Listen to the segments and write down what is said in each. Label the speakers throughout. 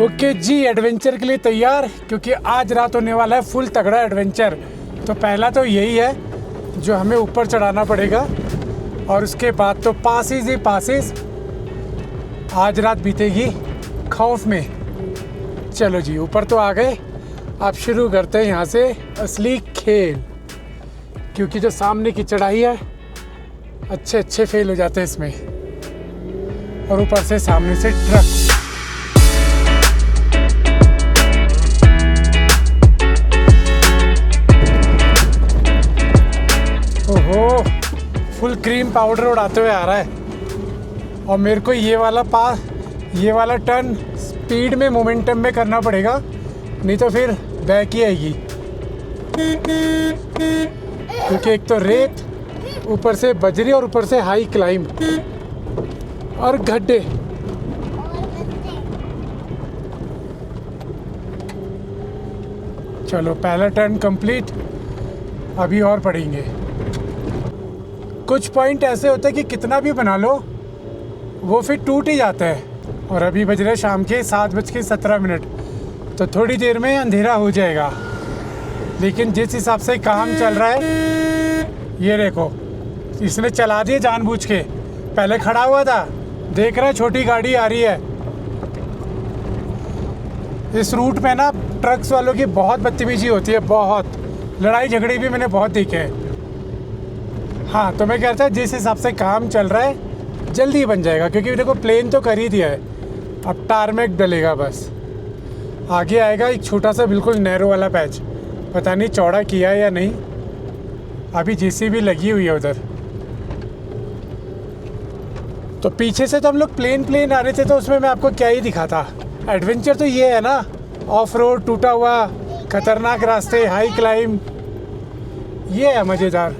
Speaker 1: Okay जी, adventure के लिए तैयार, क्योंकि आज रात होने वाला है फुल तगड़ा एडवेंचर। तो पहला तो यही है जो हमें ऊपर चढ़ाना पड़ेगा, और उसके बाद तो पासेस ही पासेस। आज रात बीतेगी खौफ में। चलो जी, ऊपर तो आ गए। आप शुरू करते हैं यहाँ से असली खेल, क्योंकि जो सामने की चढ़ाई है अच्छे फेल हो जाते हैं इसमें, और ऊपर से सामने से ट्रक। ओहो, फुल क्रीम पाउडर उड़ाते हुए आ रहा है। और मेरे को ये वाला टर्न स्पीड में मोमेंटम में करना पड़ेगा, नहीं तो फिर बैक ही आएगी। क्योंकि एक तो रेत, ऊपर से बजरी, और ऊपर से हाई क्लाइंब और गड्ढे। चलो, पहला टर्न कंप्लीट। अभी और पढ़ेंगे। कुछ पॉइंट ऐसे होते हैं कि कितना भी बना लो वो फिर टूट ही जाता है। और अभी बज रहे शाम के 7:17, तो थोड़ी देर में अंधेरा हो जाएगा। लेकिन जिस हिसाब से काम चल रहा है, ये देखो, इसने चला दिया जानबूझ के। पहले खड़ा हुआ था, देख रहा है छोटी गाड़ी आ रही है। इस रूट पे ना ट्रक्स वालों की बहुत बदतमीजी होती है, बहुत लड़ाई झगड़े भी मैंने बहुत देखे हैं। हाँ, तो मैं कहता हूँ जिस हिसाब से काम चल रहा है जल्दी बन जाएगा, क्योंकि मेरे को प्लेन तो कर ही दिया है। अब टारमेक डलेगा बस। आगे आएगा एक छोटा सा बिल्कुल नैरो वाला पैच, पता नहीं चौड़ा किया है या नहीं। अभी जेसीबी लगी हुई है उधर। तो पीछे से तो हम लोग प्लेन आ रहे थे, तो उसमें मैं आपको क्या ही दिखाता। एडवेंचर तो ये है ना, ऑफ रोड, टूटा हुआ, खतरनाक रास्ते, हाई क्लाइंब, ये है मज़ेदार।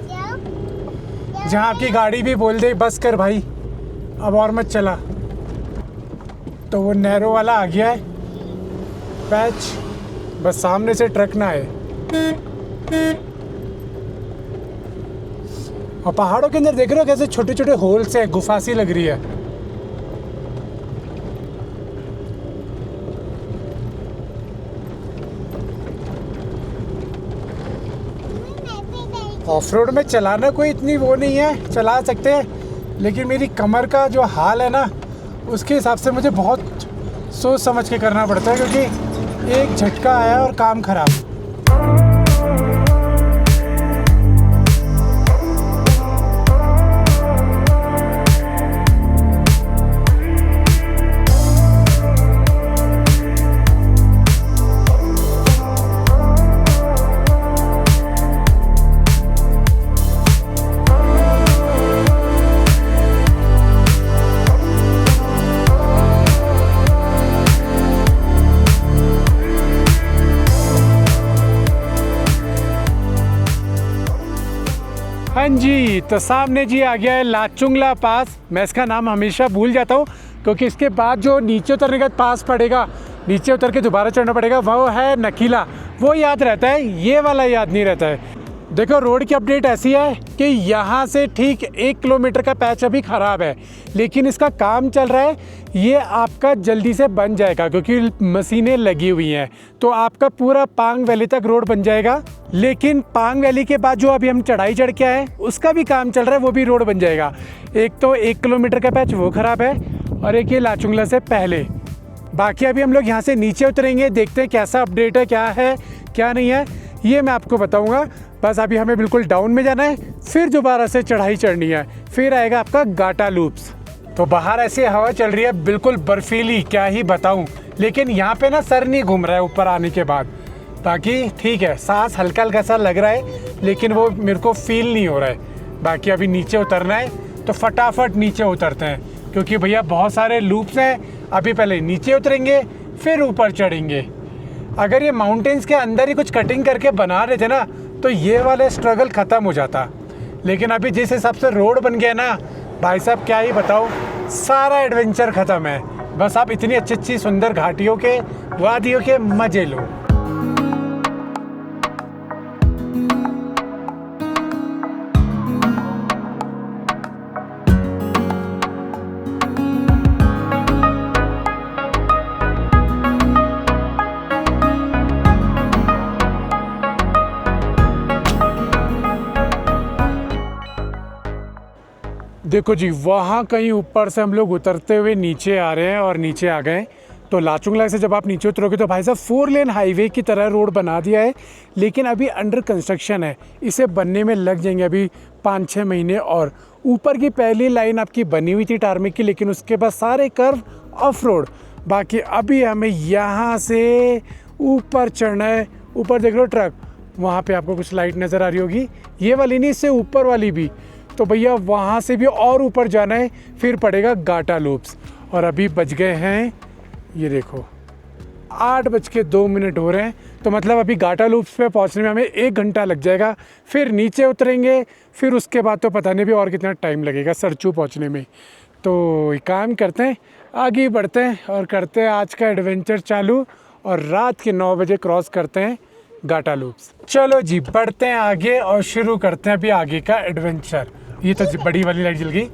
Speaker 1: जहाँ आपकी गाड़ी भी बोल दे बस कर भाई, अब और मत चला। तो वो नैरो वाला आ गया है पैच, बस सामने से ट्रक ना आए। और पहाड़ों के अंदर देख रहे हो कैसे छोटे छोटे होल्स हैं, गुफा सी लग रही है। ऑफ रोड में चलाना कोई इतनी वो नहीं है, चला सकते हैं। लेकिन मेरी कमर का जो हाल है ना, उसके हिसाब से मुझे बहुत सोच समझ के करना पड़ता है, क्योंकि एक झटका आया और काम खराब। हाँ जी, तो सामने जी आ गया है लाचुंगला पास। मैं इसका नाम हमेशा भूल जाता हूँ, क्योंकि इसके बाद जो नीचे उतरने का पास पड़ेगा, नीचे उतर के दोबारा चढ़ना पड़ेगा, वो है नकीला। वो याद रहता है, ये वाला याद नहीं रहता है। देखो, रोड की अपडेट ऐसी है कि यहाँ से ठीक 1 किलोमीटर का पैच अभी ख़राब है, लेकिन इसका काम चल रहा है। ये आपका जल्दी से बन जाएगा, क्योंकि मशीनें लगी हुई हैं। तो आपका पूरा पांग वैली तक रोड बन जाएगा। लेकिन पांग वैली के बाद जो अभी हम चढ़ाई चढ़ के आए, उसका भी काम चल रहा है, वो भी रोड बन जाएगा। एक तो 1 किलोमीटर का पैच वो ख़राब है, और एक ये लाचुंगला से पहले। बाकी अभी हम लोग यहाँ से नीचे उतरेंगे, देखते हैं कैसा अपडेट है, क्या है क्या नहीं है, ये मैं आपको बताऊँगा। बस अभी हमें बिल्कुल डाउन में जाना है, फिर दोबारा से चढ़ाई चढ़नी है, फिर आएगा आपका गाटा लूप्स। तो बाहर ऐसी हवा चल रही है बिल्कुल बर्फीली, क्या ही बताऊं। लेकिन यहाँ पे ना सर नहीं घूम रहा है ऊपर आने के बाद। बाकी ठीक है, सांस हल्का हल्का सा लग रहा है, लेकिन वो मेरे को फील नहीं हो रहा है। बाकी अभी नीचे उतरना है, तो फटाफट नीचे उतरते हैं, क्योंकि भैया बहुत सारे लूप्स हैं। अभी पहले नीचे उतरेंगे, फिर ऊपर चढ़ेंगे। अगर ये माउंटेन्स के अंदर ही कुछ कटिंग करके बना रहे थे ना, तो ये वाले स्ट्रगल ख़त्म हो जाता। लेकिन अभी जिस हिसाब से रोड बन गया ना भाई साहब, क्या ही बताओ, सारा एडवेंचर ख़त्म है। बस आप इतनी अच्छी सुंदर घाटियों के, वादियों के मज़े लो। देखो जी, वहाँ कहीं ऊपर से हम लोग उतरते हुए नीचे आ रहे हैं और नीचे आ गए। तो लाचुंगला से जब आप नीचे उतरोगे तो भाई साहब 4 लेन हाईवे की तरह रोड बना दिया है, लेकिन अभी अंडर कंस्ट्रक्शन है। इसे बनने में लग जाएंगे अभी 5-6 महीने। और ऊपर की पहली लाइन आपकी बनी हुई थी टारमिक की, लेकिन उसके बाद सारे कर्व ऑफ रोड। बाकी अभी हमें यहाँ से ऊपर चढ़ना है। ऊपर देख लो ट्रक, वहाँ पे आपको कुछ लाइट नज़र आ रही होगी, ये वाली नहीं, इससे ऊपर वाली भी। तो भैया वहाँ से भी और ऊपर जाना है, फिर पड़ेगा गाटा लूप्स। और अभी बज गए हैं, ये देखो 8:02 हो रहे हैं। तो मतलब अभी गाटा लूप्स पे पहुँचने में हमें 1 घंटा लग जाएगा। फिर नीचे उतरेंगे, फिर उसके बाद तो पता नहीं भी और कितना टाइम लगेगा सरचू पहुँचने में। तो एक काम करते हैं, आगे बढ़ते हैं और करते हैं आज का एडवेंचर चालू। और रात के 9 बजे क्रॉस करते हैं गाटा लूप्स। चलो जी, बढ़ते हैं आगे और शुरू करते हैं अभी आगे का एडवेंचर। ये तो बड़ी वाली लाइट जल गई,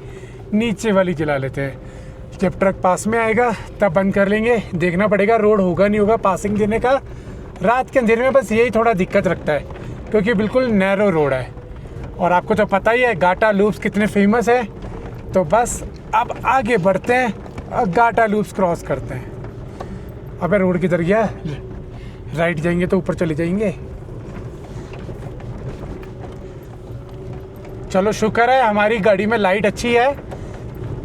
Speaker 1: नीचे वाली जला लेते हैं। जब ट्रक पास में आएगा तब बंद कर लेंगे। देखना पड़ेगा रोड होगा नहीं होगा पासिंग देने का। रात के अंधेरे में बस यही थोड़ा दिक्कत रखता है, क्योंकि बिल्कुल नैरो रोड है। और आपको तो पता ही है गाटा लूप्स कितने फेमस है। तो बस अब आगे बढ़ते हैं और गाटा लूप्स क्रॉस करते हैं। अबे रोड किधर गया? राइट जाएंगे तो ऊपर चले जाएंगे। चलो शुक्र है हमारी गाड़ी में लाइट अच्छी है।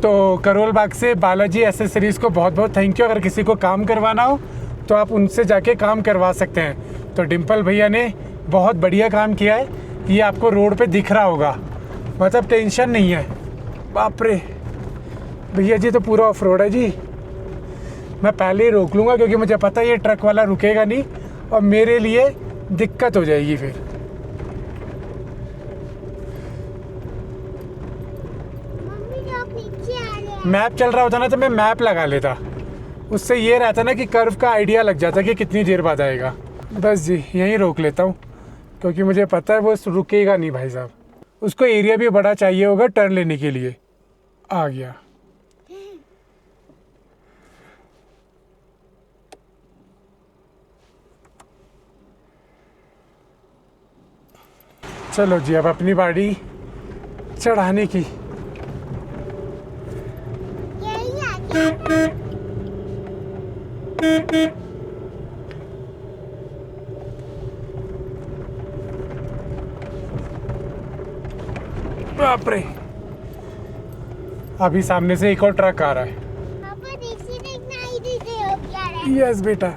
Speaker 1: तो करोल बाग से बालाजी एसेसरीज़ को बहुत बहुत थैंक यू। अगर किसी को काम करवाना हो तो आप उनसे जाके काम करवा सकते हैं। तो डिम्पल भैया ने बहुत बढ़िया काम किया है। ये आपको रोड पे दिख रहा होगा, मतलब टेंशन नहीं है। बाप रे भैया जी, तो पूरा ऑफ रोड है जी। मैं पहले ही रोक लूँगा क्योंकि मुझे पता है ये ट्रक वाला रुकेगा नहीं और मेरे लिए दिक्कत हो जाएगी फिर। मैप चल रहा होता ना तो मैं मैप लगा लेता, उससे ये रहता ना कि कर्व का आइडिया लग जाता कि कितनी देर बाद आएगा। बस जी यहीं रोक लेता हूँ क्योंकि मुझे पता है वो रुकेगा नहीं भाई साहब। उसको एरिया भी बड़ा चाहिए होगा टर्न लेने के लिए। आ गया। चलो जी, अब अपनी बाड़ी चढ़ाने की। बाप रे, अभी सामने से एक और ट्रक आ रहा है।
Speaker 2: पापा देखना इधर हो क्या रहा है?
Speaker 1: यस बेटा।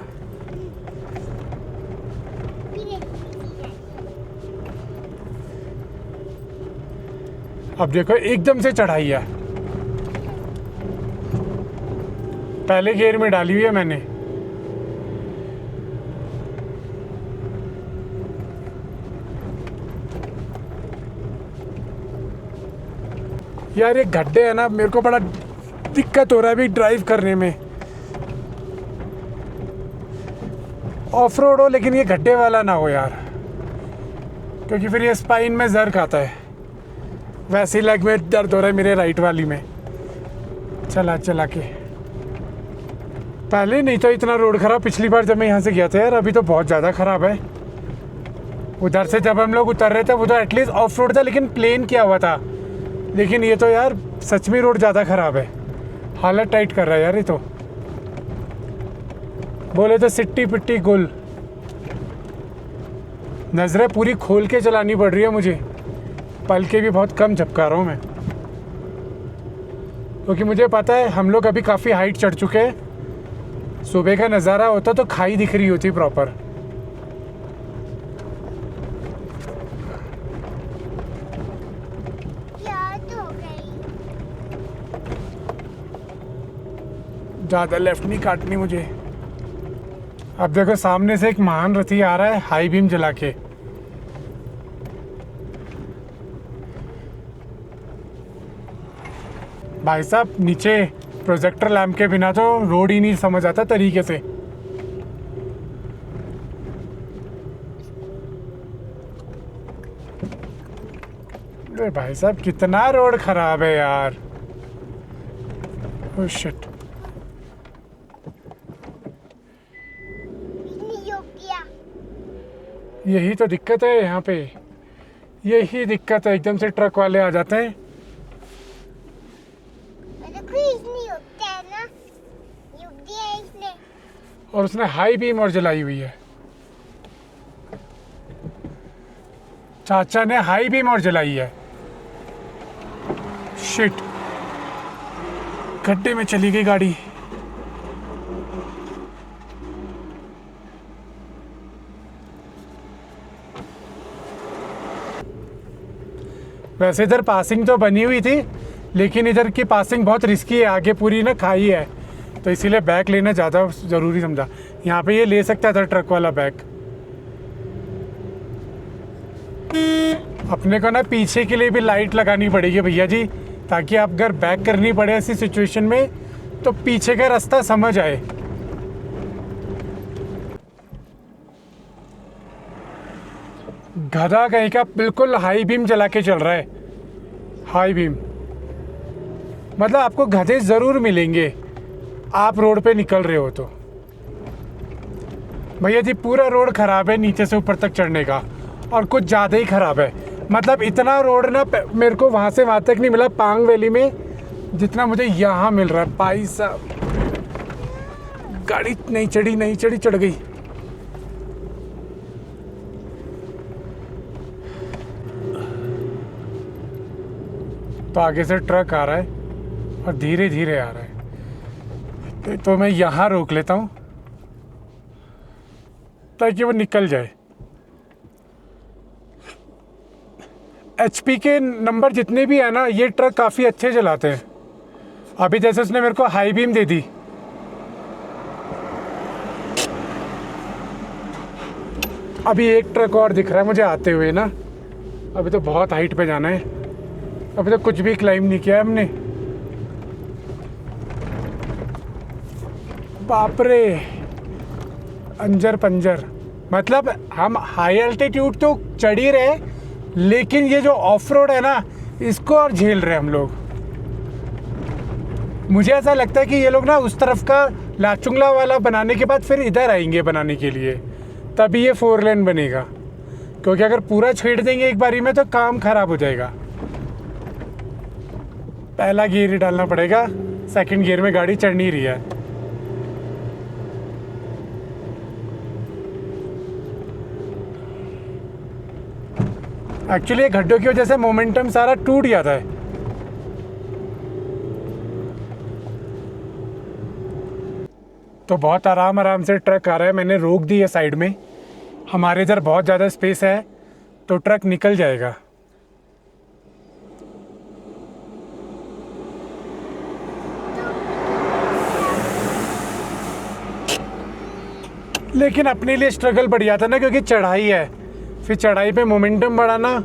Speaker 1: अब देखो एकदम से चढ़ाई है, पहले गियर में डाली हुई है मैंने। यार ये गड्ढे है ना, मेरे को बड़ा दिक्कत हो रहा है अभी ड्राइव करने में। ऑफ रोड हो लेकिन ये गड्ढे वाला ना हो यार, क्योंकि फिर ये स्पाइन में जर खाता है। वैसे ही लेग में दर्द हो रहा है मेरे राइट वाली में चला चला के। पहले नहीं तो इतना रोड खराब, पिछली बार जब मैं यहाँ से गया था यार। अभी तो बहुत ज़्यादा ख़राब है। उधर से जब हम लोग उतर रहे थे वो तो एटलीस्ट ऑफ रोड था लेकिन प्लेन किया हुआ था। लेकिन ये तो यार सच में रोड ज़्यादा ख़राब है, हालत टाइट कर रहा है यार ये तो। बोले तो सिट्टी पिट्टी गुल। नज़रें पूरी खोल के चलानी पड़ रही है मुझे, पल के भी बहुत कम झपका रहा हूँ मैं, क्योंकि मुझे पता है हम लोग अभी काफ़ी हाइट चढ़ चुके हैं। सुबह का नज़ारा होता तो खाई दिख रही होती प्रॉपर। ज़्यादा लेफ्ट नहीं काटनी मुझे। अब देखो सामने से एक महान रथी आ रहा है हाई बीम जला के। भाई साहब नीचे प्रोजेक्टर लैंप के बिना तो रोड ही नहीं समझ आता तरीके से। अरे भाई साहब कितना रोड खराब है यार। Oh shit. यही तो दिक्कत है यहाँ पे, यही दिक्कत है। एकदम से ट्रक वाले आ जाते हैं और उसने हाई बीम और जलाई हुई है। चाचा ने हाई बीम और जलाई है। शिट, गड्ढे में चली गई गाड़ी। वैसे इधर पासिंग तो बनी हुई थी, लेकिन इधर की पासिंग बहुत रिस्की है, आगे पूरी ना खाई है, तो इसीलिए बैक लेना ज़्यादा ज़रूरी समझा। यहाँ पे ये ले सकता था ट्रक वाला बैक। अपने को ना पीछे के लिए भी लाइट लगानी पड़ेगी भैया जी, ताकि आप अगर बैक करनी पड़े ऐसी सिचुएशन में तो पीछे का रास्ता समझ आए। गधा कहीं का बिल्कुल हाई बीम जला के चल रहा है। हाई बीम मतलब आपको गधे ज़रूर मिलेंगे आप रोड पे निकल रहे हो तो। भैया जी पूरा रोड ख़राब है नीचे से ऊपर तक चढ़ने का, और कुछ ज़्यादा ही ख़राब है। मतलब इतना रोड ना मेरे को वहाँ से वहाँ तक नहीं मिला पांग वैली में जितना मुझे यहाँ मिल रहा है। भाई साहब गाड़ी नहीं चढ़ी चढ़ गई। तो आगे से ट्रक आ रहा है और धीरे धीरे आ रहा है, तो मैं यहाँ रोक लेता हूँ ताकि वो निकल जाए। एचपी के नंबर जितने भी है ना, ये ट्रक काफ़ी अच्छे चलाते हैं। अभी जैसे उसने मेरे को हाई बीम दे दी, अभी एक ट्रक और दिख रहा है मुझे आते हुए ना। अभी तो बहुत हाइट पे जाना है, अभी तो कुछ भी क्लाइम नहीं किया है हमने। बाप रे, अंजर पंजर। मतलब हम हाई एल्टीट्यूड तो चढ़ ही रहे, लेकिन ये जो ऑफ रोड है ना, इसको और झेल रहे हम लोग। मुझे ऐसा लगता है कि ये लोग ना उस तरफ का लाचुंगला वाला बनाने के बाद फिर इधर आएंगे बनाने के लिए, तभी ये 4 लेन बनेगा। क्योंकि अगर पूरा छेड़ देंगे एक बारी में तो काम खराब हो जाएगा। पहला गियर ही डालना पड़ेगा, सेकंड गियर में गाड़ी चढ़ नहीं रही है। एक्चुअली ये गड्ढों की वजह से मोमेंटम सारा टूट जाता है। तो बहुत आराम से ट्रक आ रहा है, मैंने रोक दी है साइड में। हमारे इधर बहुत ज़्यादा स्पेस है तो ट्रक निकल जाएगा। लेकिन अपने लिए स्ट्रगल बढ़ जाता है ना, क्योंकि चढ़ाई है, फिर चढ़ाई पे मोमेंटम बढ़ाना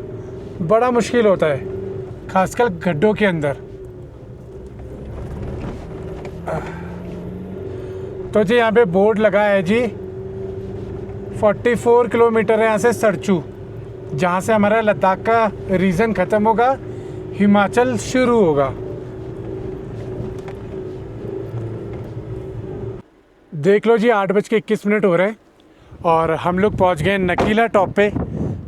Speaker 1: बड़ा मुश्किल होता है, खासकर गड्ढों के अंदर। तो जी यहाँ पे बोर्ड लगा है जी, 44 किलोमीटर है यहाँ से सरचू, जहाँ से हमारा लद्दाख का रीजन ख़त्म होगा, हिमाचल शुरू होगा। देख लो जी 8:21 हो रहे हैं और हम लोग पहुँच गए नकीला टॉप पे।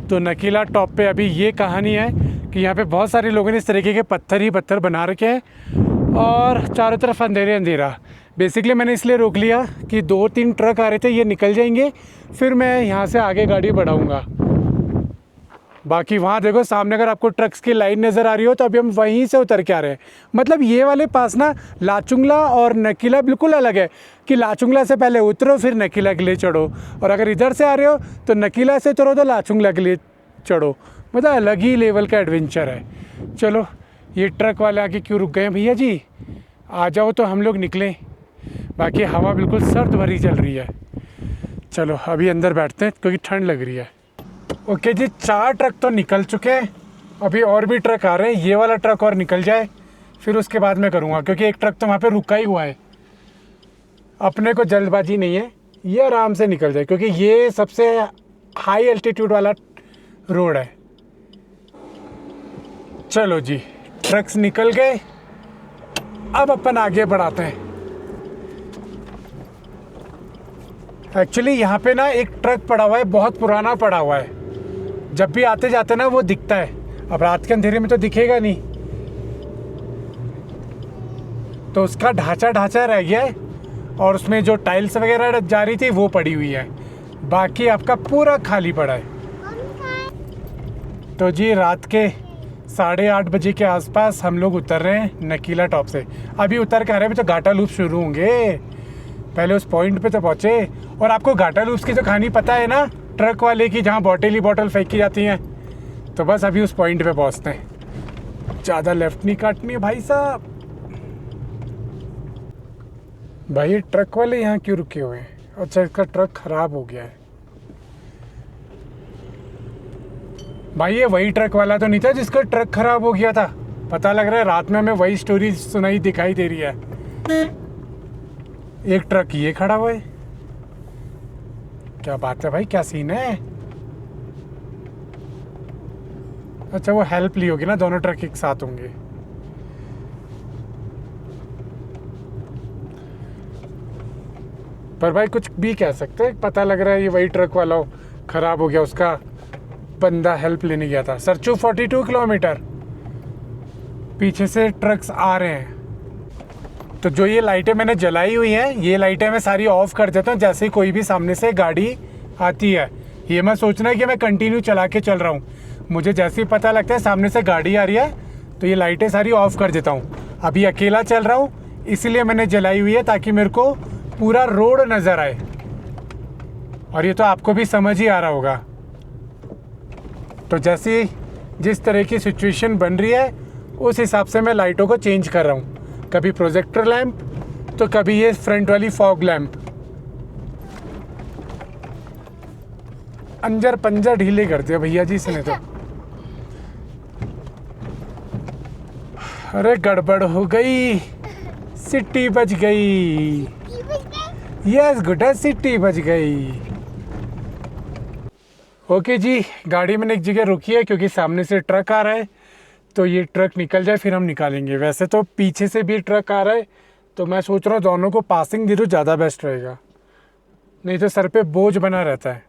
Speaker 1: तो नकीला टॉप पे अभी ये कहानी है कि यहाँ पे बहुत सारे लोगों ने इस तरीके के पत्थर ही पत्थर बना रखे हैं और चारों तरफ अंधेरा। बेसिकली मैंने इसलिए रोक लिया कि 2-3 ट्रक आ रहे थे, ये निकल जाएंगे, फिर मैं यहाँ से आगे गाड़ी बढ़ाऊँगा। बाकी वहाँ देखो सामने अगर आपको ट्रक्स की लाइन नज़र आ रही हो तो अभी हम वहीं से उतर के आ रहे हैं। मतलब ये वाले पास ना लाचुंगला और नकीला बिल्कुल अलग है कि लाचुंगला से पहले उतरो फिर नकीला के लिए चढ़ो, और अगर इधर से आ रहे हो तो नकीला से उतरो तो लाचुंगला के लिए चढ़ो। मतलब अलग ही लेवल का एडवेंचर है। चलो ये ट्रक वाले आके क्यों रुक गए भैया जी, आ जाओ तो हम लोग निकलें। बाकी हवा बिल्कुल सर्द भरी चल रही है। चलो अभी अंदर बैठते हैं क्योंकि ठंड लग रही है। ओके जी, 4 ट्रक तो निकल चुके हैं, अभी और भी ट्रक आ रहे हैं। ये वाला ट्रक और निकल जाए फिर उसके बाद मैं करूँगा, क्योंकि एक ट्रक तो वहाँ पे रुका ही हुआ है। अपने को जल्दबाजी नहीं है, ये आराम से निकल जाए क्योंकि ये सबसे हाई एल्टीट्यूड वाला रोड है। चलो जी ट्रक्स निकल गए, अब अपन आगे बढ़ाते हैं। एक्चुअली यहाँ पे ना एक ट्रक पड़ा हुआ है, बहुत पुराना पड़ा हुआ है, जब भी आते जाते ना वो दिखता है। अब रात के अंधेरे में तो दिखेगा नहीं, तो उसका ढांचा रह गया है। और उसमें जो टाइल्स वगैरह जा रही थी वो पड़ी हुई है, बाकी आपका पूरा खाली पड़ा है। तो जी रात के 8:30 बजे के आसपास हम लोग उतर रहे हैं नकीला टॉप से। अभी उतर के आ रहे हैं, अभी तो घाटा लूप शुरू होंगे, पहले उस पॉइंट पे तो पहुँचे। और आपको घाटा लूप्स की तो कहानी पता है ना, ट्रक वाले की जहाँ बॉटल ही बॉटल फेंकी जाती हैं। तो बस अभी उस पॉइंट पे पहुँचते हैं, ज़्यादा लेफ्ट नहीं काटनी है भाई साहब। भाई ट्रक वाले यहाँ क्यों रुके हुए हैं? अच्छा इसका ट्रक ख़राब हो गया है। भाई ये वही ट्रक वाला तो नहीं था जिसका ट्रक ख़राब हो गया था? पता लग रहा है रात में हमें वही स्टोरी सुनाई दिखाई दे रही है। एक ट्रक ये खड़ा हुआ है, क्या बात है भाई, क्या सीन है? अच्छा वो हेल्प ली होगी ना, दोनों ट्रक एक साथ होंगे। पर भाई कुछ भी कह सकते हैं, पता लग रहा है ये वही ट्रक वाला हो, ख़राब हो गया, उसका बंदा हेल्प लेने गया था। सरचू 42 किलोमीटर, पीछे से ट्रक्स आ रहे हैं। तो जो ये लाइटें मैंने जलाई हुई हैं, ये लाइटें मैं सारी ऑफ कर देता हूँ जैसे ही कोई भी सामने से गाड़ी आती है। ये मैं सोचना है कि मैं कंटिन्यू चला के चल रहा हूँ, मुझे जैसे ही पता लगता है सामने से गाड़ी आ रही है तो ये लाइटें सारी ऑफ कर देता हूँ। अभी अकेला चल रहा हूँ इसलिए मैंने जलाई हुई है, ताकि मेरे को पूरा रोड नज़र आए। और ये तो आपको भी समझ ही आ रहा होगा। तो जैसे जिस तरह की सिचुएशन बन रही है उस हिसाब से मैं लाइटों को चेंज कर रहा हूँ, कभी प्रोजेक्टर लैंप तो कभी ये फ्रंट वाली फॉग लैंप। अंजर पंजर ढीले कर दिया भैया जी इसने तो। अरे गड़बड़ हो गई, सिटी बच गई। यस गुड्डा, सिटी बच गई। ओके जी, गाड़ी मैंने एक जगह रुकी है क्योंकि सामने से ट्रक आ रहा है, तो ये ट्रक निकल जाए फिर हम निकालेंगे। वैसे तो पीछे से भी ट्रक आ रहा है, तो मैं सोच रहा हूँ दोनों को पासिंग दे दूँ, ज़्यादा बेस्ट रहेगा, नहीं तो सर पे बोझ बना रहता है।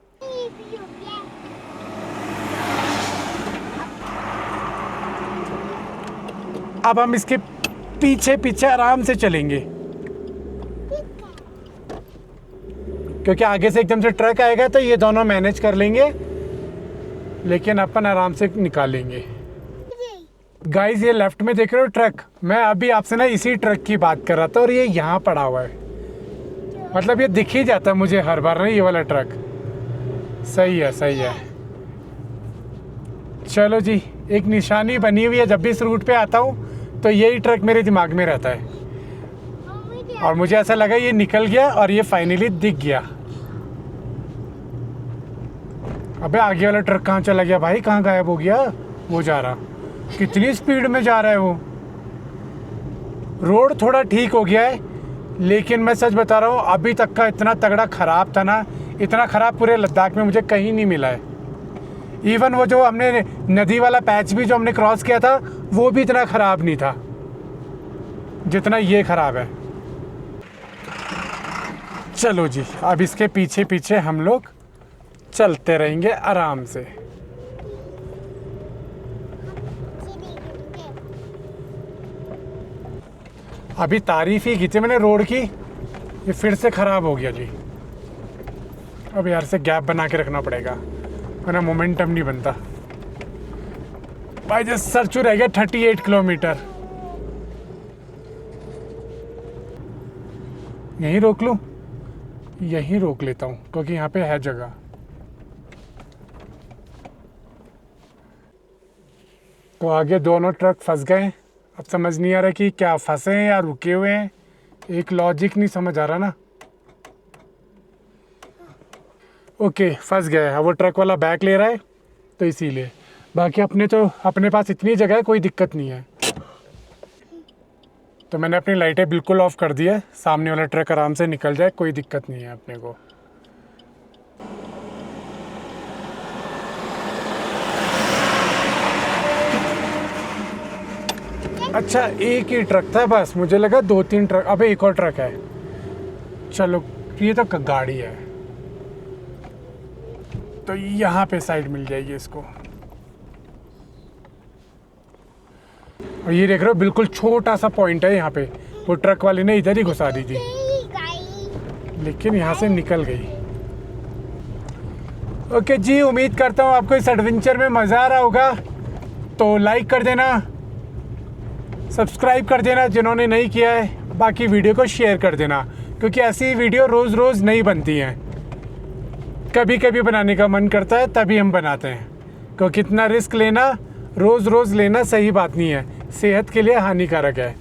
Speaker 1: अब हम इसके पीछे पीछे आराम से चलेंगे, क्योंकि आगे से एकदम से ट्रक आएगा तो ये दोनों मैनेज कर लेंगे, लेकिन अपन आराम से निकालेंगे। गाइस ये लेफ्ट में देख रहे हो ट्रक, मैं अभी आपसे ना इसी ट्रक की बात कर रहा था और ये यहाँ पड़ा हुआ है। मतलब ये दिख ही जाता है मुझे हर बार ना ये वाला ट्रक। सही है सही है। चलो जी, एक निशानी बनी हुई है, जब भी इस रूट पे आता हूँ तो यही ट्रक मेरे दिमाग में रहता है। और मुझे ऐसा लगा ये निकल गया और ये फाइनली दिख गया। अबे आगे वाला ट्रक कहाँ चला गया भाई, कहाँ गायब हो गया? वो जा रहा, कितनी स्पीड में जा रहा है वो। रोड थोड़ा ठीक हो गया है, लेकिन मैं सच बता रहा हूँ अभी तक का इतना तगड़ा ख़राब था ना, इतना ख़राब पूरे लद्दाख में मुझे कहीं नहीं मिला है। इवन वो जो हमने नदी वाला पैच भी जो हमने क्रॉस किया था वो भी इतना ख़राब नहीं था जितना ये ख़राब है। चलो जी, अब इसके पीछे पीछे हम लोग चलते रहेंगे आराम से। अभी तारीफ ही की थी मैंने रोड की, ये फिर से ख़राब हो गया जी। अब यार से गैप बना के रखना पड़ेगा वरना मोमेंटम नहीं बनता। भाई जस्ट सरचू रह गया 38 किलोमीटर। यहीं रोक लूँ? यहीं रोक लेता हूँ क्योंकि यहाँ पे है जगह। तो आगे दोनों ट्रक फंस गए। अब समझ नहीं आ रहा कि क्या फंसे हैं या रुके हुए हैं, एक लॉजिक नहीं समझ आ रहा ना। ओके फंस गए। अब वो ट्रक वाला बैक ले रहा है तो इसीलिए, बाकी अपने पास इतनी जगह है, कोई दिक्कत नहीं है। तो मैंने अपनी लाइटें बिल्कुल ऑफ कर दी है, सामने वाला ट्रक आराम से निकल जाए, कोई दिक्कत नहीं है अपने को। अच्छा एक ही ट्रक था बस, मुझे लगा 2-3 ट्रक। अबे एक और ट्रक है। चलो ये तो गाड़ी है, तो यहाँ पे साइड मिल जाएगी इसको। और ये देख रहे हो बिल्कुल छोटा सा पॉइंट है यहाँ पे, वो ट्रक वाले ने इधर ही घुसा दी थी। लेकिन यहाँ से निकल गई। ओके जी, उम्मीद करता हूँ आपको इस एडवेंचर में मज़ा आ रहा होगा। तो लाइक कर देना, सब्सक्राइब कर देना जिन्होंने नहीं किया है, बाकी वीडियो को शेयर कर देना, क्योंकि ऐसी वीडियो रोज़ रोज़ नहीं बनती हैं। कभी कभी बनाने का मन करता है तभी हम बनाते हैं, क्योंकि इतना रिस्क लेना, रोज़ रोज़ लेना सही बात नहीं है, सेहत के लिए हानिकारक है।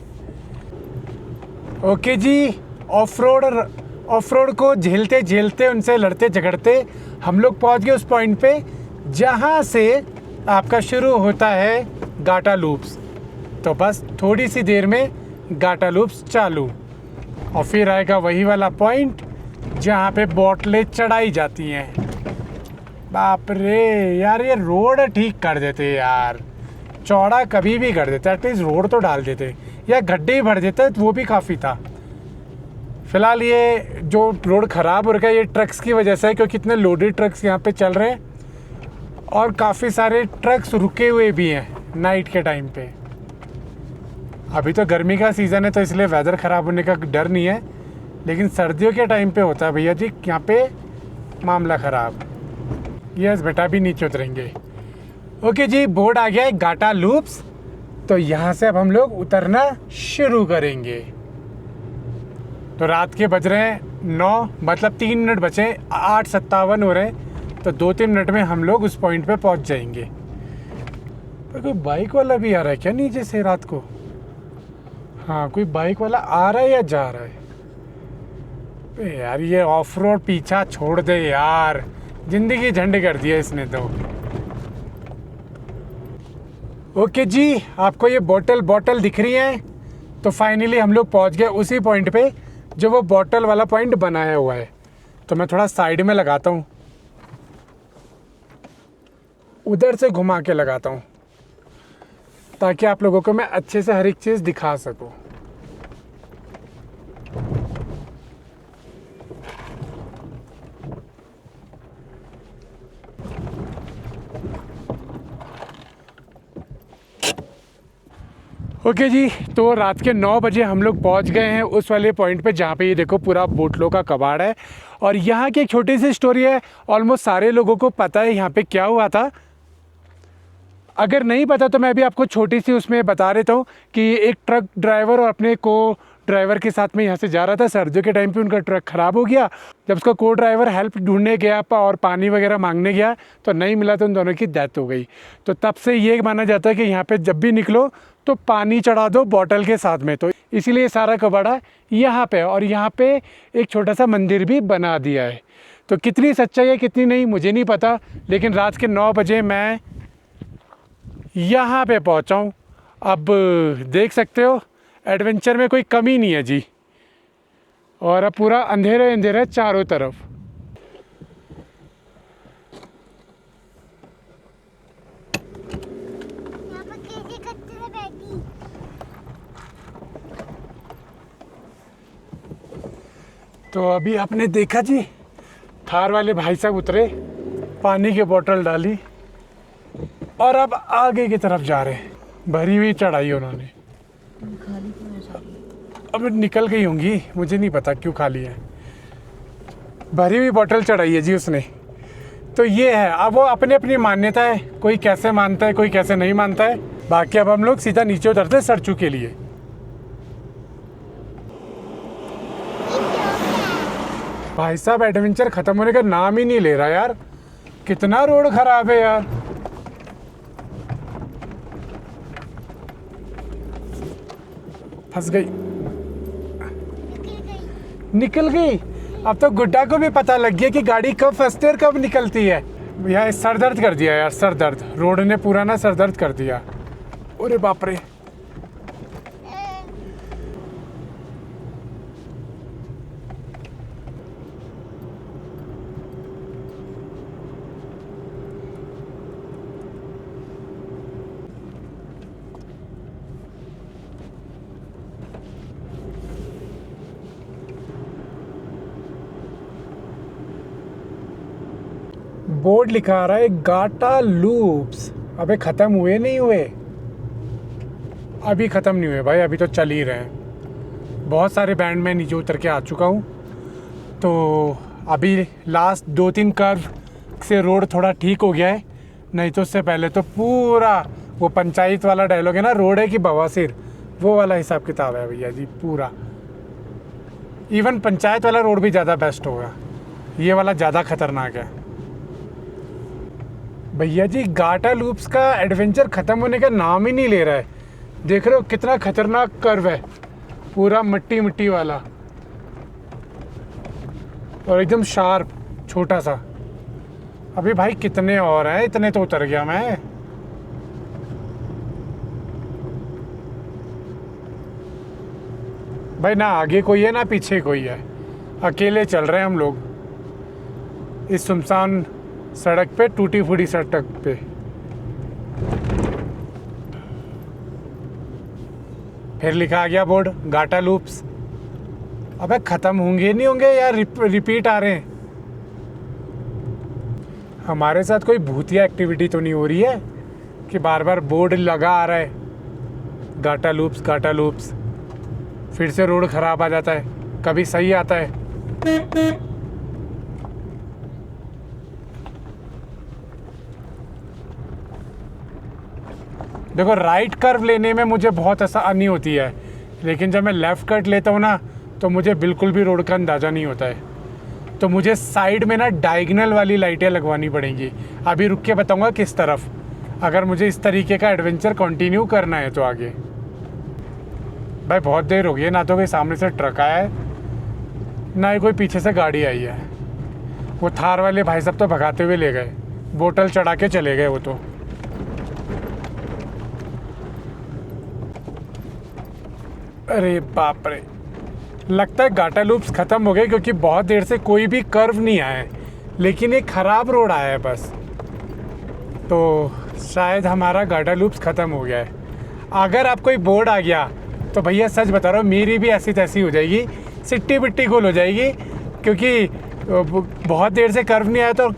Speaker 1: ओके जी, ऑफ रोड को झेलते झेलते, उनसे लड़ते झगड़ते हम लोग पहुंच गए उस पॉइंट पे जहां से आपका शुरू होता है गाटा लूप्स। तो बस थोड़ी सी देर में गाटा लूप्स चालू, और फिर आएगा वही वाला पॉइंट जहां पे बोतलें चढ़ाई जाती हैं। बाप रे यार, ये रोड ठीक कर देते यार, चौड़ा कभी भी कर देते, एटलीस्ट रोड तो डाल देते, या गड्ढे ही भर देते तो वो भी काफ़ी था। फिलहाल ये जो रोड ख़राब हो रखा है ये ट्रक्स की वजह से है, क्योंकि इतने लोडेड ट्रक्स यहाँ पे चल रहे हैं और काफ़ी सारे ट्रक्स रुके हुए भी हैं नाइट के टाइम पे। अभी तो गर्मी का सीज़न है तो इसलिए वेदर ख़राब होने का डर नहीं है, लेकिन सर्दियों के टाइम पे होता है भैया जी यहाँ पे मामला ख़राब। यस बेटा, अभी नीचे उतरेंगे। ओके जी, बोर्ड आ गया है गाटा लूप्स, तो यहाँ से अब हम लोग उतरना शुरू करेंगे। तो रात के बज रहे हैं 9, मतलब 3 मिनट बचे, 8:57 हो रहे हैं, तो 2-3 मिनट में हम लोग उस पॉइंट पे पहुँच जाएंगे। पर कोई बाइक वाला भी आ रहा है क्या नीचे से रात को? हाँ, कोई बाइक वाला आ रहा है या जा रहा है? यार ये ऑफ रोड पीछा छोड़ दे यार, ज़िंदगी झंड कर दिया इसने तो। ओके जी, आपको ये बोतल दिख रही है, तो फाइनली हम लोग पहुंच गए उसी पॉइंट पे जो वो बोतल वाला पॉइंट बनाया हुआ है। तो मैं थोड़ा साइड में लगाता हूँ, उधर से घुमा के लगाता हूँ, ताकि आप लोगों को मैं अच्छे से हर एक चीज़ दिखा सकूँ। ओके जी, तो रात के 9 बजे हम लोग पहुंच गए हैं उस वाले पॉइंट पे जहाँ पे ये देखो पूरा बोतलों का कबाड़ है। और यहाँ की एक छोटी सी स्टोरी है, ऑलमोस्ट सारे लोगों को पता है यहाँ पे क्या हुआ था। अगर नहीं पता तो मैं भी आपको छोटी सी उसमें बता देता हूँ कि एक ट्रक ड्राइवर और अपने को ड्राइवर के साथ में यहाँ से जा रहा था। सर्दियों के टाइम पे उनका ट्रक ख़राब हो गया। जब उसका को ड्राइवर हेल्प ढूंढने गया और पानी वगैरह मांगने गया तो नहीं मिला, तो उन दोनों की डेथ हो गई। तो तब से ये माना जाता है कि यहाँ पे जब भी निकलो तो पानी चढ़ा दो बोतल के साथ में। तो इसीलिए सारा कबाड़ा यहाँ पे, और यहाँ पे एक छोटा सा मंदिर भी बना दिया है। तो कितनी सच्चाई है कितनी नहीं मुझे नहीं पता, लेकिन रात के 9 बजे मैं यहाँ पे पहुँचा हूँ। अब देख सकते हो एडवेंचर में कोई कमी नहीं है जी, और अब पूरा अंधेरा अंधेरा है चारों तरफ।
Speaker 2: यहाँ पर कैसे कच्चे में बैठी।
Speaker 1: तो अभी आपने देखा जी, थार वाले भाई साहब उतरे, पानी की बोतल डाली और अब आगे की तरफ जा रहे हैं। भरी हुई चढ़ाई उन्होंने, अब निकल गई होंगी, मुझे नहीं पता क्यों खाली है। भरी हुई बोतल चढ़ाई है जी उसने। तो ये है, अब वो अपनी अपनी मान्यता है, कोई कैसे मानता है कोई कैसे नहीं मानता है। बाकी अब हम लोग सीधा नीचे उतरते हैं सरचू के लिए। भाई साहब एडवेंचर ख़त्म होने का नाम ही नहीं ले रहा यार, कितना रोड ख़राब है यार। फंस गई, निकल गई। अब तो गुड्डा को भी पता लग गया कि गाड़ी कब फंसती है और कब निकलती है। यार सर दर्द कर दिया यार, सर दर्द, रोड ने पूरा ना सर दर्द कर दिया। अरे बाप रे, बोर्ड लिखा आ रहा है गाटा लूप्स। अबे ख़त्म हुए नहीं हुए, अभी ख़त्म नहीं हुए भाई, अभी तो चल ही रहे हैं। बहुत सारे बैंड में नीचे उतर के आ चुका हूँ। तो अभी लास्ट 2-3 कर्व से रोड थोड़ा ठीक हो गया है, नहीं तो उससे पहले तो पूरा वो पंचायत वाला डायलॉग है ना, रोड है कि बवासीर, वो वाला हिसाब किताब है भैया जी पूरा। इवन पंचायत वाला रोड भी ज़्यादा बेस्ट होगा, ये वाला ज़्यादा खतरनाक है भैया जी। गाटा लूप्स का एडवेंचर ख़त्म होने का नाम ही नहीं ले रहा है। देख रहे हो कितना खतरनाक कर्व है, पूरा मिट्टी मिट्टी वाला और एकदम शार्प छोटा सा। अभी भाई कितने और हैं, इतने तो उतर गया मैं। भाई ना आगे कोई है ना पीछे कोई है, अकेले चल रहे हैं हम लोग इस सुनसान सड़क पे, टूटी फूटी सड़क पे। फिर लिखा आ गया बोर्ड गाटा लूप्स। अबे ख़त्म होंगे नहीं होंगे यार, रिपीट आ रहे हैं। हमारे साथ कोई भूतिया एक्टिविटी तो नहीं हो रही है कि बार बार बोर्ड लगा आ रहा है गाटा लूप्स गाटा लूप्स, फिर से रोड ख़राब आ जाता है, कभी सही आता है। देखो राइट कर्व लेने में मुझे बहुत आसानी होती है, लेकिन जब मैं लेफ़्ट कट लेता हूँ ना तो मुझे बिल्कुल भी रोड का अंदाज़ा नहीं होता है। तो मुझे साइड में ना डायगनल वाली लाइटें लगवानी पड़ेंगी। अभी रुक के बताऊँगा किस तरफ, अगर मुझे इस तरीके का एडवेंचर कंटिन्यू करना है तो आगे। भाई बहुत देर हो गई है, ना तो कोई सामने से ट्रक आया है ना ही कोई पीछे से गाड़ी आई है। वो थार वाले भाई साहब तो भगाते हुए ले गए, बोतल चढ़ा के चले गए वो तो। अरे बाप रे, लगता है गाटा लूप्स ख़त्म हो गए क्योंकि बहुत देर से कोई भी कर्व नहीं आया है, लेकिन एक ख़राब रोड आया है बस। तो शायद हमारा गाटा लूप्स ख़त्म हो गया है। अगर आप कोई बोर्ड आ गया तो भैया सच बता रहा हूँ मेरी भी ऐसी तैसी हो जाएगी, सिट्टी बिट्टी गोल हो जाएगी, क्योंकि बहुत देर से कर्व नहीं आया। तो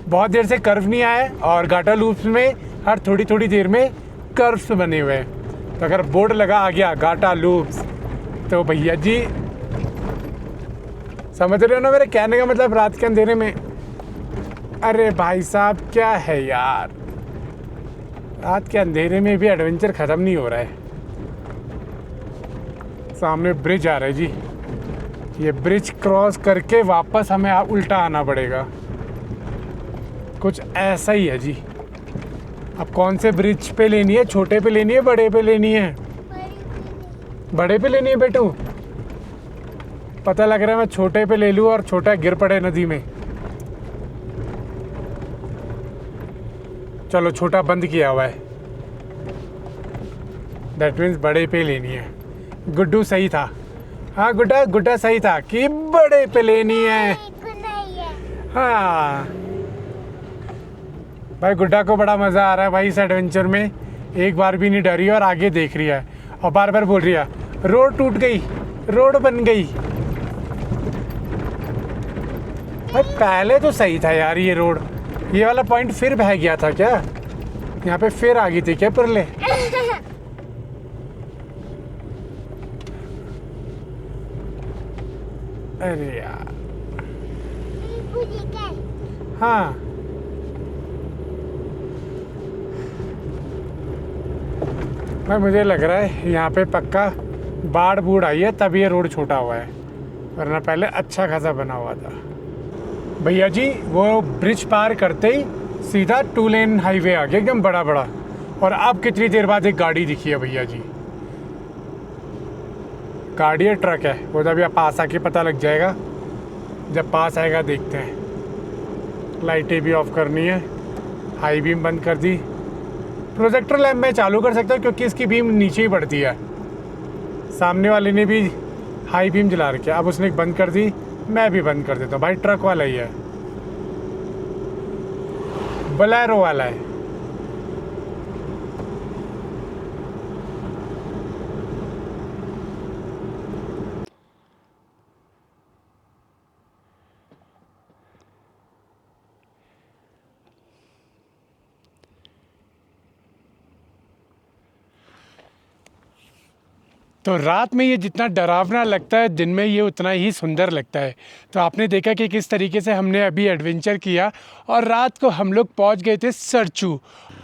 Speaker 1: बहुत देर से कर्व नहीं आया और गाटा लूप्स में हर थोड़ी थोड़ी देर में कर्व्स बने हुए हैं। तो अगर बोर्ड लगा आ गया गाटा लूप्स तो भैया जी समझ रहे हो ना मेरे कहने का मतलब, रात के अंधेरे में। अरे भाई साहब क्या है यार, रात के अंधेरे में भी एडवेंचर ख़त्म नहीं हो रहा है। सामने ब्रिज आ रहा है जी, ये ब्रिज क्रॉस करके वापस हमें उल्टा आना पड़ेगा, कुछ ऐसा ही है जी। अब कौन से ब्रिज पे लेनी है, छोटे पे लेनी है बड़े पे लेनी है? बड़े पे लेनी है बेटू, पता लग रहा है मैं छोटे पे ले लूँ और छोटा गिर पड़े नदी में। चलो छोटा बंद किया हुआ है, दैट मीन्स बड़े पे लेनी है। गुड्डू सही था, हाँ गुड्डा गुड्डा सही था कि बड़े पे लेनी है। हाँ भाई गुड्डा को बड़ा मज़ा आ रहा है भाई इस एडवेंचर में, एक बार भी नहीं डरी और आगे देख रही है और बार बार बोल रही है रोड टूट गई, रोड बन गई। भाई पहले तो सही था यार ये रोड, ये वाला पॉइंट फिर बह गया था क्या? यहाँ पे फिर आ गई थी क्या परले? अरे यार हाँ भाई मुझे लग रहा है यहाँ पे पक्का बाढ़ बूढ़ आई है तब ये रोड छोटा हुआ है, वरना पहले अच्छा खासा बना हुआ था। भैया जी वो ब्रिज पार करते ही सीधा 2 लेन हाईवे आ गया एकदम बड़ा बड़ा, और अब कितनी देर बाद एक गाड़ी दिखी है भैया जी। गाड़ी है ट्रक है, वो जब पास आके पता लग जाएगा, जब पास आएगा देखते हैं। लाइटें भी ऑफ करनी है, हाई बीम बंद कर दी। प्रोजेक्टर लैम्प मैं चालू कर सकता हूँ क्योंकि इसकी बीम नीचे ही पड़ती है। सामने वाले ने भी हाई बीम जला रखी है, अब उसने बंद कर दी, मैं भी बंद कर देता हूँ। भाई ट्रक वाला ही है, बोलेरो वाला है। तो रात में ये जितना डरावना लगता है, दिन में ये उतना ही सुंदर लगता है। तो आपने देखा कि किस तरीके से हमने अभी एडवेंचर किया और रात को हम लोग पहुंच गए थे सरचू।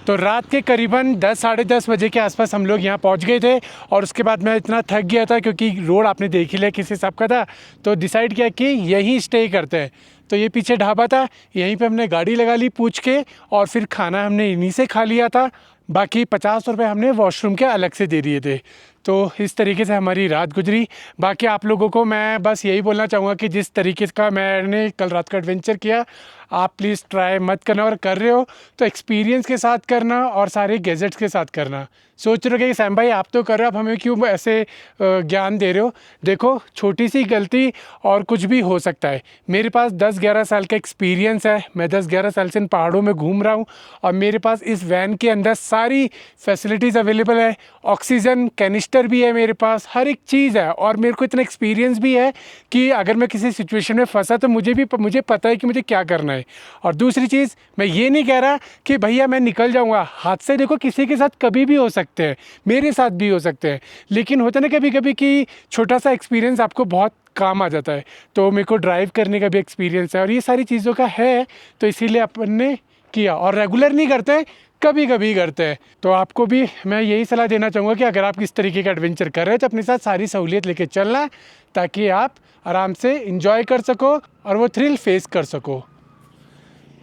Speaker 1: तो रात के करीबन 10 साढ़े 10 बजे के आसपास हम लोग यहाँ पहुँच गए थे और उसके बाद मैं इतना थक गया था क्योंकि रोड आपने देख ही लिया किस हिसाब का था, तो डिसाइड किया कि यहीं स्टे करते हैं। तो ये पीछे ढाबा था, यहीं पे हमने गाड़ी लगा ली पूछ के और फिर खाना हमने इन्हीं से खा लिया था। बाकी 50 रुपये हमने वॉशरूम के अलग से दे दिए थे। तो इस तरीके से हमारी रात गुजरी। बाकी आप लोगों को मैं बस यही बोलना चाहूँगा कि जिस तरीके का मैंने कल रात का एडवेंचर किया, आप प्लीज़ ट्राई मत करना, और कर रहे हो तो एक्सपीरियंस के साथ करना और सारे गैजेट्स के साथ करना। सोच रहे हो कि सैम भाई आप तो कर रहे हो, आप हमें क्यों ऐसे ज्ञान दे रहे हो? देखो, छोटी सी गलती और कुछ भी हो सकता है। मेरे पास 10-11 साल का एक्सपीरियंस है, मैं 10-11 साल से इन पहाड़ों में घूम रहा हूँ और मेरे पास इस वैन के अंदर सारी फैसिलिटीज़ अवेलेबल है। ऑक्सीजन कैनिस्टर भी है मेरे पास, हर एक चीज़ है और मेरे को इतना एक्सपीरियंस भी है कि अगर मैं किसी सिचुएशन में फंसा तो मुझे पता है कि मुझे क्या करना है। और दूसरी चीज़, मैं ये नहीं कह रहा कि भैया मैं निकल जाऊँगा। हादसे देखो किसी के साथ कभी भी हो सकते हैं, मेरे साथ भी हो सकते हैं, लेकिन होता ना कभी कभी कि छोटा सा एक्सपीरियंस आपको बहुत काम आ जाता है। तो मेरे को ड्राइव करने का भी एक्सपीरियंस है और ये सारी चीज़ों का है, तो इसीलिए अपन ने किया। और रेगुलर नहीं करते, कभी कभी करते हैं। तो आपको भी मैं यही सलाह देना चाहूँगा कि अगर आप इस तरीके का एडवेंचर कर रहे हैं तो अपने साथ सारी सहूलियत लेके चलना, ताकि आप आराम से इंजॉय कर सको और वो थ्रिल फेस कर सको।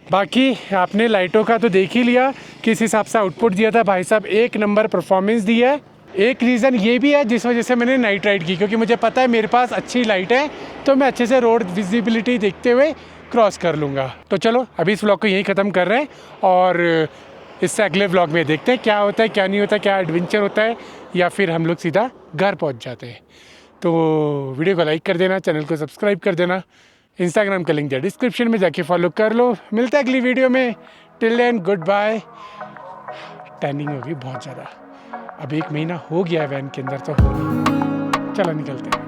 Speaker 1: बाकी आपने लाइटों का तो देख ही लिया, किस हिसाब से आउटपुट दिया था भाई साहब, एक नंबर परफॉर्मेंस दी है। एक रीज़न ये भी है जिस वजह से मैंने नाइट राइड की, क्योंकि मुझे पता है मेरे पास अच्छी लाइट है तो मैं अच्छे से रोड विजिबिलिटी देखते हुए क्रॉस कर लूँगा। तो चलो अभी इस व्लॉग को यहीं ख़त्म कर रहे हैं और इससे अगले व्लॉग में देखते हैं क्या होता है क्या नहीं होता, क्या एडवेंचर होता है, या फिर हम लोग सीधा घर पहुँच जाते हैं। तो वीडियो को लाइक कर देना, चैनल को सब्सक्राइब कर देना, इंस्टाग्राम का लिंक है डिस्क्रिप्शन में, जाके फॉलो कर लो। मिलते हैं अगली वीडियो में। Till then goodbye. Tanning होगी बहुत ज़्यादा, अब 1 महीना हो गया है वैन के अंदर तो हो नहीं। चलो निकलते हैं।